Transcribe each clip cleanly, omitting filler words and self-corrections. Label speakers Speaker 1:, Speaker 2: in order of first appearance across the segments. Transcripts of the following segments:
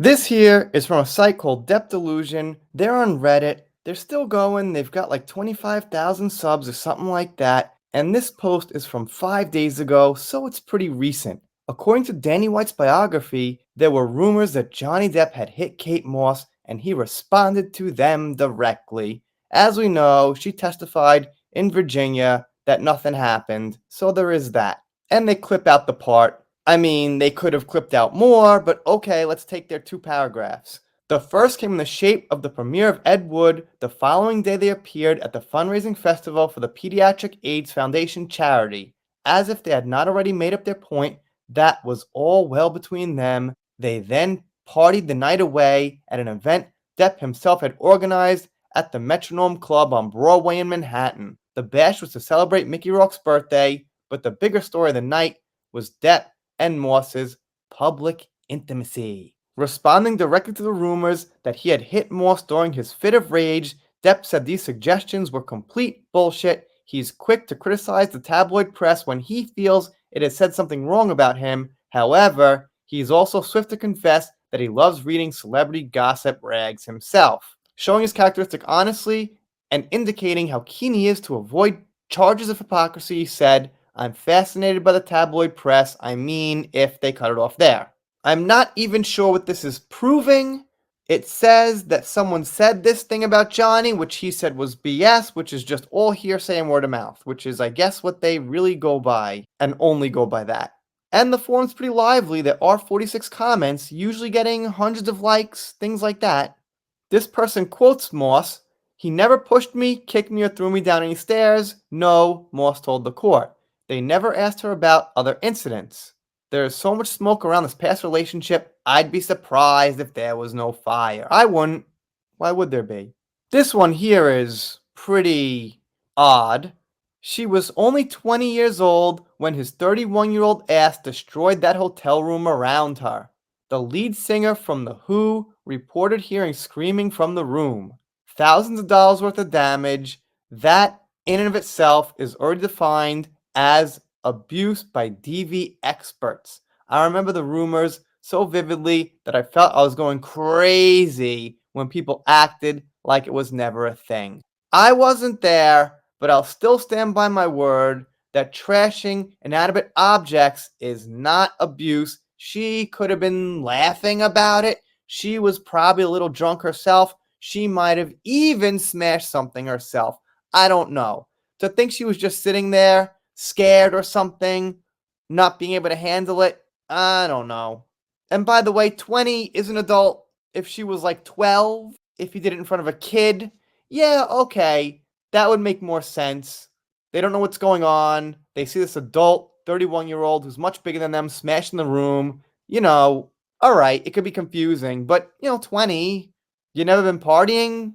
Speaker 1: This here is from a site called Depth Delusion. They're on Reddit. They're still going. They've got like 25,000 subs or something like that. And this post is from 5 days ago, so it's pretty recent. According to Danny White's biography, there were rumors that Johnny Depp had hit Kate Moss and he responded to them directly. As we know, she testified in Virginia that nothing happened, so there is that. And they clip out the part. I mean, they could have clipped out more, but okay, let's take their two paragraphs. The first came in the shape of the premiere of Ed Wood the following day they appeared at the fundraising festival for the Pediatric AIDS Foundation charity. As if they had not already made up their point, that was all well between them. They then partied the night away at an event Depp himself had organized at the Metronome Club on Broadway in Manhattan. The bash was to celebrate Mickey Rourke's birthday, but the bigger story of the night was Depp and Moss's public intimacy. Responding directly to the rumors that he had hit Moss during his fit of rage, Depp said these suggestions were complete bullshit. He's quick to criticize the tabloid press when he feels it has said something wrong about him. However, he's also swift to confess that he loves reading celebrity gossip rags himself. Showing his characteristic honestly and indicating how keen he is to avoid charges of hypocrisy, he said, I'm fascinated by the tabloid press. I mean, if they cut it off there. I'm not even sure what this is proving. It says that someone said this thing about Johnny, which he said was BS, which is just all hearsay and word of mouth, which is, I guess, what they really go by, and only go by that. And the forum's pretty lively. There are 46 comments, usually getting hundreds of likes, things like that. This person quotes Moss. He never pushed me, kicked me, or threw me down any stairs. No, Moss told the court. They never asked her about other incidents. There is so much smoke around this past relationship, I'd be surprised if there was no fire. I wouldn't. Why would there be? This one here is pretty odd. She was only 20 years old when his 31-year-old ass destroyed that hotel room around her. The lead singer from The Who reported hearing screaming from the room. Thousands of dollars worth of damage. That, in and of itself, is already defined as abuse by DV experts. I remember the rumors so vividly that I felt I was going crazy when people acted like it was never a thing. I wasn't there, but I'll still stand by my word that trashing inanimate objects is not abuse. She could have been laughing about it. She was probably a little drunk herself. She might have even smashed something herself. I don't know. To think she was just sitting there, scared or something, not being able to handle it, I don't know. And by the way, 20 is an adult. If she was like 12, if he did it in front of a kid, yeah, okay, that would make more sense. They don't know what's going on. They see this adult, 31-year-old who's much bigger than them smashing the room. All right, it could be confusing, but 20, you never been partying,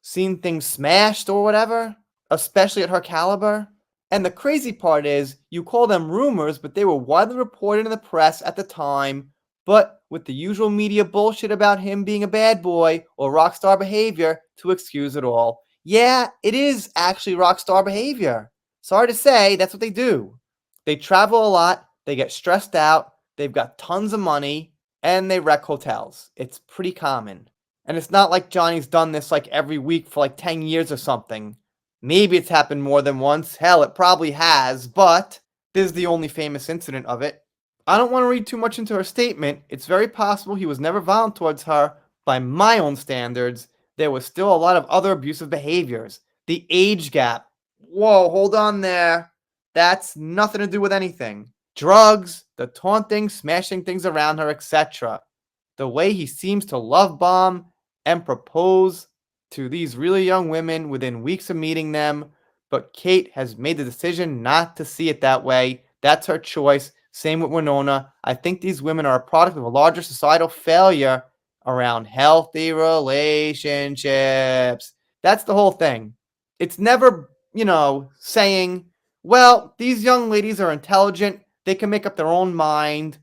Speaker 1: seen things smashed or whatever, especially at her caliber. And the crazy part is, you call them rumors, but they were widely reported in the press at the time, but with the usual media bullshit about him being a bad boy or rock star behavior to excuse it all. Yeah, it is actually rock star behavior. Sorry to say, that's what they do. They travel a lot, they get stressed out, they've got tons of money, and they wreck hotels. It's pretty common. And it's not like Johnny's done this like every week for like 10 years or something. Maybe it's happened more than once. Hell, it probably has, but this is the only famous incident of it. I don't want to read too much into her statement. It's very possible he was never violent towards her. By my own standards, there was still a lot of other abusive behaviors. The age gap. Whoa, hold on there. That's nothing to do with anything. Drugs, the taunting, smashing things around her, etc. The way he seems to love bomb and propose to these really young women within weeks of meeting them, but Kate has made the decision not to see it that way. That's her choice. Same with Winona. I think these women are a product of a larger societal failure around healthy relationships. That's the whole thing. It's never, saying, well, these young ladies are intelligent. They can make up their own mind.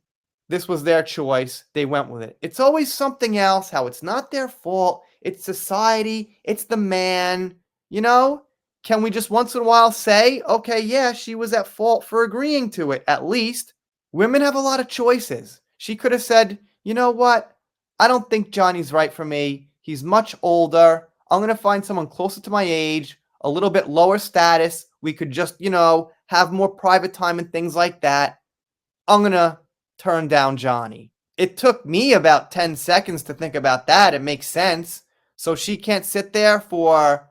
Speaker 1: This was their choice. They went with it. It's always something else, how it's not their fault. It's society. It's the man. Can we just once in a while say, okay, yeah, she was at fault for agreeing to it, at least? Women have a lot of choices. She could have said, you know what? I don't think Johnny's right for me. He's much older. I'm going to find someone closer to my age, a little bit lower status. We could just, have more private time and things like that. I'm going to turn down Johnny. It took me about 10 seconds to think about that. It makes sense. So she can't sit there for,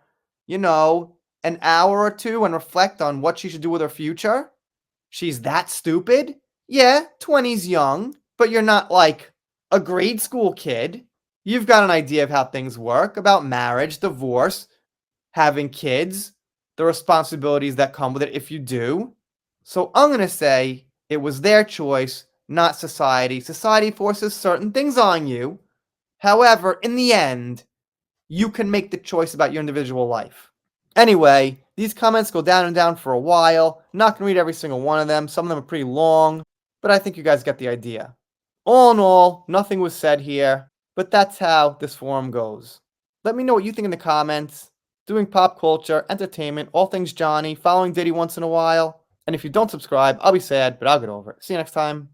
Speaker 1: an hour or two and reflect on what she should do with her future. She's that stupid? Yeah, 20's young, but you're not like a grade school kid. You've got an idea of how things work about marriage, divorce, having kids, the responsibilities that come with it if you do. So I'm going to say it was their choice, not society. Society forces certain things on you. However, in the end, you can make the choice about your individual life. Anyway, these comments go down and down for a while. Not going to read every single one of them. Some of them are pretty long, but I think you guys get the idea. All in all, nothing was said here, but that's how this forum goes. Let me know what you think in the comments. Doing pop culture, entertainment, all things Johnny, following Diddy once in a while. And if you don't subscribe, I'll be sad, but I'll get over it. See you next time.